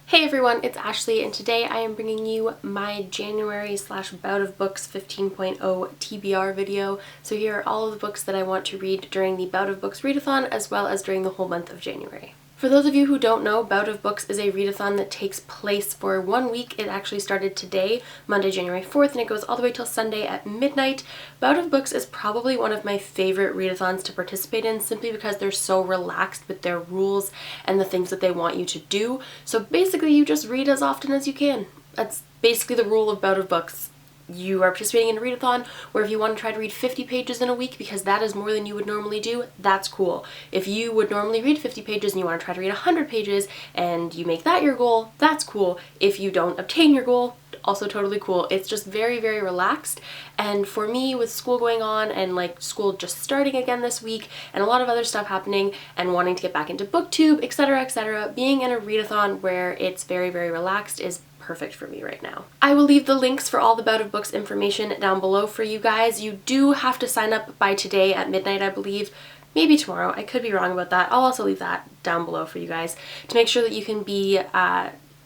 Hey everyone, it's Ashley, and today I am bringing you my January/Bout of Books 15.0 TBR video. So here are all of the books that I want to read during the Bout of Books readathon, as well as during the whole month of January. For those of you who don't know, Bout of Books is a readathon that takes place for 1 week. It actually started today, Monday, January 4th, and it goes all the way till Sunday at midnight. Bout of Books is probably one of my favorite readathons to participate in, simply because they're so relaxed with their rules and the things that they want you to do. So basically you just read as often as you can. That's basically the rule of Bout of Books. You are participating in a readathon where if you want to try to read 50 pages in a week because that is more than you would normally do, that's cool. If you would normally read 50 pages and you want to try to read 100 pages and you make that your goal, that's cool. If you don't obtain your goal, also totally cool. It's just very, very relaxed. And for me, with school going on and like school just starting again this week and a lot of other stuff happening and wanting to get back into booktube, etc., being in a readathon where it's very, very relaxed is perfect for me right now. I will leave the links for all the Bout of Books information down below for you guys. You do have to sign up by today at midnight, I believe. Maybe tomorrow. I could be wrong about that. I'll also leave that down below for you guys to make sure that you can be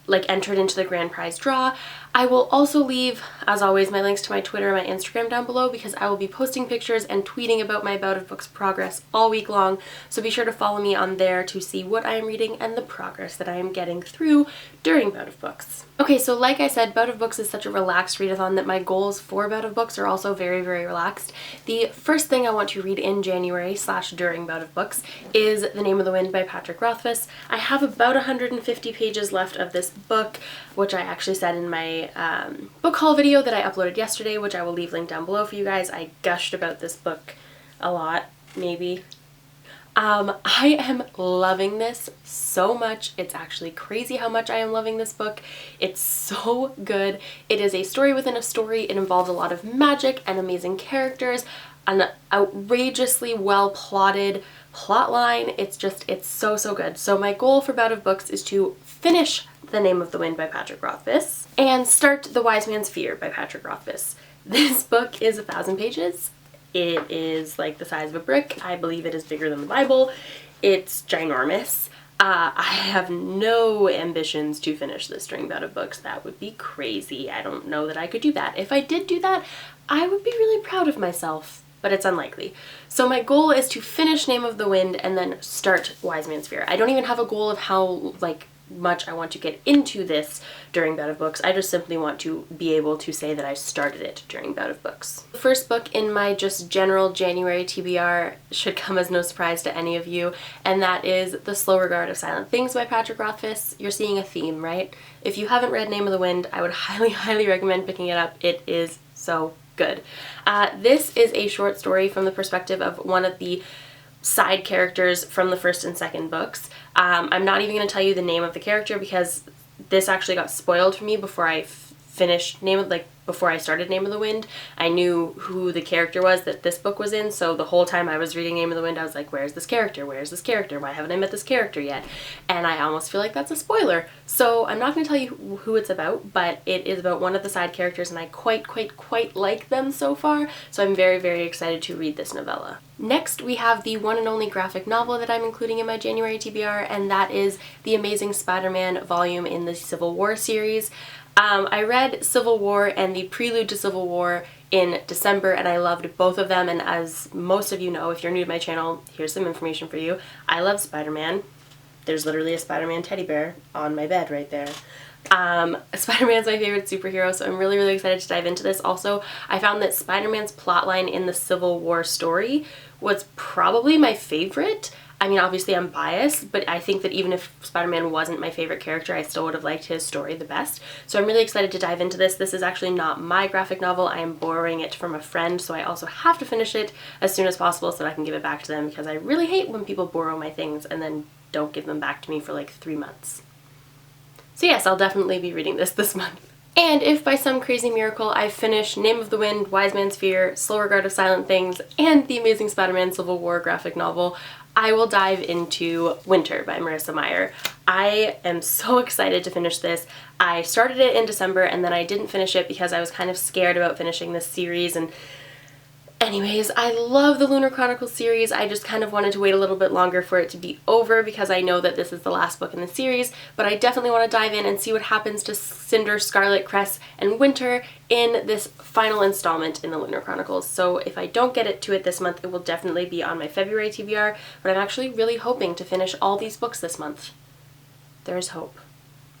entered into the grand prize draw. I will also leave, as always, my links to my Twitter and my Instagram down below because I will be posting pictures and tweeting about my Bout of Books progress all week long, so be sure to follow me on there to see what I am reading and the progress that I am getting through during Bout of Books. Okay, so like I said, Bout of Books is such a relaxed readathon that my goals for Bout of Books are also very, very relaxed. The first thing I want to read in January/during Bout of Books is The Name of the Wind by Patrick Rothfuss. I have about 150 pages left of this book, which I actually said in my book haul video that I uploaded yesterday, which I will leave linked down below for you guys. I gushed about this book a lot, maybe. I am loving this so much. It's actually crazy how much I am loving this book. It's so good. It is a story within a story. It involves a lot of magic and amazing characters, an outrageously well plotted plot line. It's so, so good. So my goal for Bout of Books is to finish The Name of the Wind by Patrick Rothfuss and start The Wise Man's Fear by Patrick Rothfuss. This book is 1,000 pages. It is like the size of a brick. I believe it is bigger than the Bible. It's ginormous. I have no ambitions to finish this during Bout of Books. That would be crazy. I don't know that I could do that. If I did do that, I would be really proud of myself, but it's unlikely. So my goal is to finish Name of the Wind and then start Wise Man's Fear. I don't even have a goal of how much I want to get into this during Bout of Books. I just simply want to be able to say that I started it during Bout of Books. The first book in my just general January TBR should come as no surprise to any of you, and that is The Slow Regard of Silent Things by Patrick Rothfuss. You're seeing a theme, right? If you haven't read Name of the Wind, I would highly, highly recommend picking it up. It is so good. This is a short story from the perspective of one of the side characters from the first and second books. I'm not even going to tell you the name of the character because this actually got spoiled for me before I finished before I started Name of the Wind. I knew who the character was that this book was in, so the whole time I was reading Name of the Wind I was like, where's this character? Where's this character? Why haven't I met this character yet? And I almost feel like that's a spoiler. So I'm not going to tell you who it's about, but it is about one of the side characters and I quite like them so far, so I'm very, very excited to read this novella. Next, we have the one and only graphic novel that I'm including in my January TBR, and that is The Amazing Spider-Man volume in the Civil War series. I read Civil War and the prelude to Civil War in December, and I loved both of them, and as most of you know, if you're new to my channel, here's some information for you. I love Spider-Man. There's literally a Spider-Man teddy bear on my bed right there. Spider-Man's my favorite superhero, so I'm really, really excited to dive into this. Also, I found that Spider-Man's plotline in the Civil War story was probably my favorite. I mean, obviously I'm biased, but I think that even if Spider-Man wasn't my favorite character, I still would have liked his story the best. So I'm really excited to dive into this. This is actually not my graphic novel. I am borrowing it from a friend, so I also have to finish it as soon as possible so that I can give it back to them because I really hate when people borrow my things and then don't give them back to me for like 3 months. So yes, I'll definitely be reading this month. And if by some crazy miracle I finish Name of the Wind, Wise Man's Fear, Slow Regard of Silent Things, and The Amazing Spider-Man Civil War graphic novel, I will dive into Winter by Marissa Meyer. I am so excited to finish this. I started it in December and then I didn't finish it because I was kind of scared about finishing this series, and Anyways, I love the Lunar Chronicles series. I just kind of wanted to wait a little bit longer for it to be over because I know that this is the last book in the series, but I definitely want to dive in and see what happens to Cinder, Scarlet, Cress, and Winter in this final installment in the Lunar Chronicles. So if I don't get to it this month, it will definitely be on my February TBR, but I'm actually really hoping to finish all these books this month. There's hope.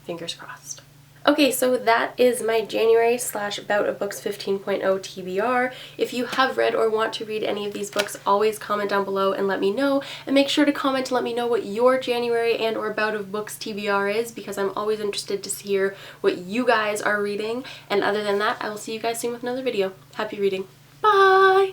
Fingers crossed. Okay, so that is my January / Bout of Books 15.0 TBR. If you have read or want to read any of these books, always comment down below and let me know. And make sure to comment and let me know what your January and or Bout of Books TBR is, because I'm always interested to hear what you guys are reading. And other than that, I will see you guys soon with another video. Happy reading. Bye!